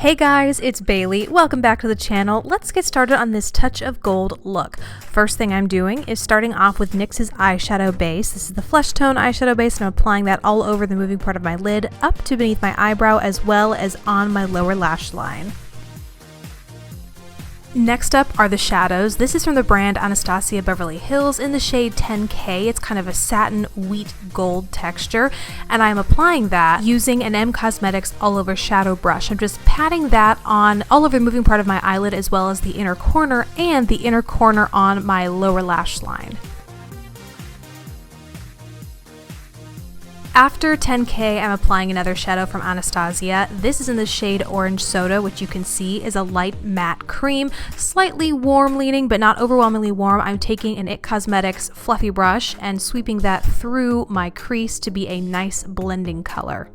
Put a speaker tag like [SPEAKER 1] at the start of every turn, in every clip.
[SPEAKER 1] Hey guys, it's Bailey. Welcome back to the channel. Let's get started on this touch of gold look. First thing I'm doing is starting off with NYX's eyeshadow base. This is the flesh tone eyeshadow base, and I'm applying that all over the moving part of my lid, up to beneath my eyebrow, as well as on my lower lash line. Next up are the shadows. This is from the brand Anastasia Beverly Hills in the shade 10K. It's kind of a satin wheat gold texture, and I'm applying that using an M Cosmetics all over shadow brush. I'm just patting that on all over the moving part of my eyelid, as well as the inner corner and the inner corner on my lower lash line. After 10K, I'm applying another shadow from Anastasia. This is in the shade Orange Soda, which you can see is a light matte cream, slightly warm leaning, but not overwhelmingly warm. I'm taking an IT Cosmetics fluffy brush and sweeping that through my crease to be a nice blending color.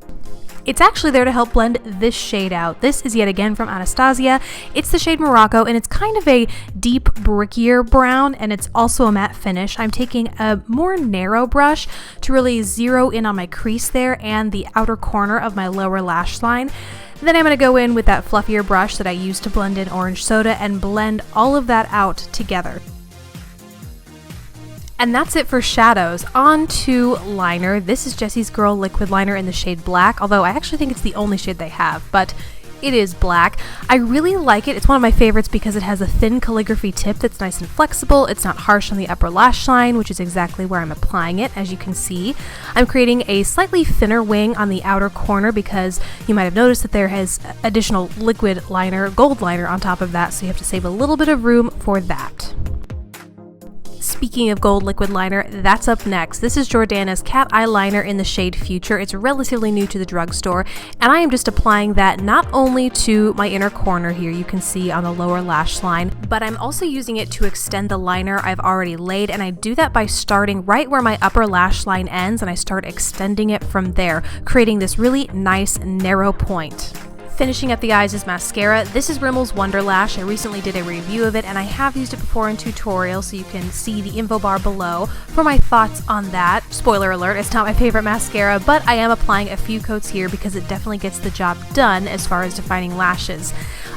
[SPEAKER 1] It's actually there to help blend this shade out. This is yet again from Anastasia. It's the shade Morocco, and it's kind of a deep, brickier brown, and it's also a matte finish. I'm taking a more narrow brush to really zero in on my crease there and the outer corner of my lower lash line. Then I'm going to go in with that fluffier brush that I used to blend in Orange Soda and blend all of that out together. And that's it for shadows. On to liner. This is Jessie's Girl liquid liner in the shade Black, although I actually think it's the only shade they have, but it is black. I really like it. It's one of my favorites because it has a thin calligraphy tip that's nice and flexible. It's not harsh on the upper lash line, which is exactly where I'm applying it, as you can see. I'm creating a slightly thinner wing on the outer corner because you might have noticed that there has additional liquid liner, gold liner on top of that, so you have to save a little bit of room for that. Speaking of gold liquid liner, that's up next. This is Jordana's Cat Eye Liner in the shade Future. It's relatively new to the drugstore, and I am just applying that not only to my inner corner here, you can see on the lower lash line, but I'm also using it to extend the liner I've already laid, and I do that by starting right where my upper lash line ends, and I start extending it from there, creating this really nice narrow point. Finishing up the eyes is mascara. This is Rimmel's Wonder Lash. I recently did a review of it, and I have used it before in tutorials, so you can see the info bar below for my thoughts on that. Spoiler alert, it's not my favorite mascara, but I am applying a few coats here because it definitely gets the job done as far as defining lashes.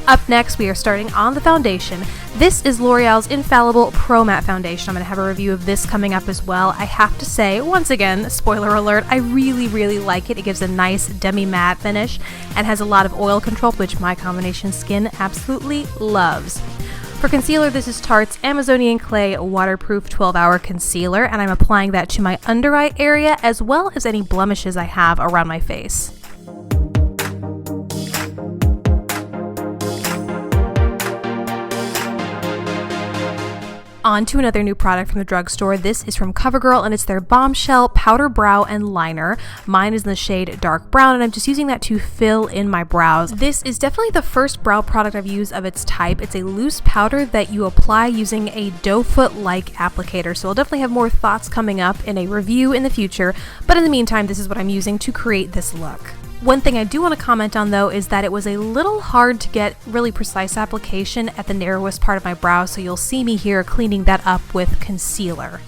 [SPEAKER 1] Up next, we are starting on the foundation. This is L'Oreal's Infallible Pro Matte Foundation. I'm going to have a review of this coming up as well. I have to say, once again, spoiler alert, I really like it. It gives a nice demi-matte finish and has a lot of oil control, which my combination skin absolutely loves. For concealer, this is Tarte's Amazonian Clay Waterproof 12-Hour Concealer, and I'm applying that to my under eye area as well as any blemishes I have around my face. On to another new product from the drugstore. This is from CoverGirl, and it's their Bombshell Powder Brow and Liner. Mine is in the shade Dark Brown, and I'm just using that to fill in my brows. This is definitely the first brow product I've used of its type. It's a loose powder that you apply using a doe foot-like applicator, so I'll definitely have more thoughts coming up in a review in the future, but in the meantime, this is what I'm using to create this look. One thing I do want to comment on, though, is that it was a little hard to get really precise application at the narrowest part of my brow, so you'll see me here cleaning that up with concealer.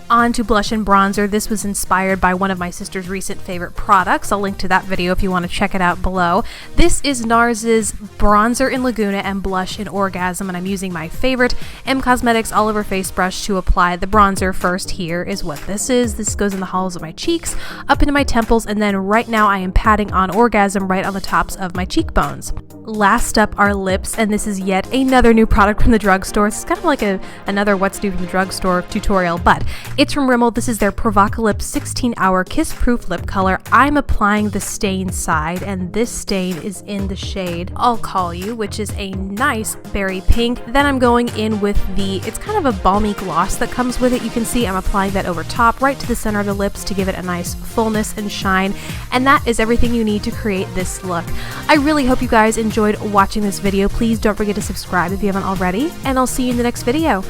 [SPEAKER 1] On to blush and bronzer. This was inspired by one of my sister's recent favorite products. I'll link to that video if you want to check it out below. This is NARS's bronzer in Laguna and blush in Orgasm, and I'm using my favorite M Cosmetics all over face brush to apply the bronzer first. Here is what this is. This goes in the hollows of my cheeks, up into my temples, and then right now I am patting on Orgasm right on the tops of my cheekbones. Last up are lips, and this is yet another new product from the drugstore. It's kind of like another what's new from the drugstore tutorial, but it's from Rimmel. This is their Provocalips 16-Hour Kiss-Proof Lip Color. I'm applying the stain side, and this stain is in the shade I'll Call You, which is a nice berry pink. Then I'm going in with it's kind of a balmy gloss that comes with it. You can see I'm applying that over top, right to the center of the lips to give it a nice fullness and shine. And that is everything you need to create this look. I really hope you guys enjoyed watching this video. Please don't forget to subscribe if you haven't already, and I'll see you in the next video.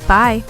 [SPEAKER 1] Bye!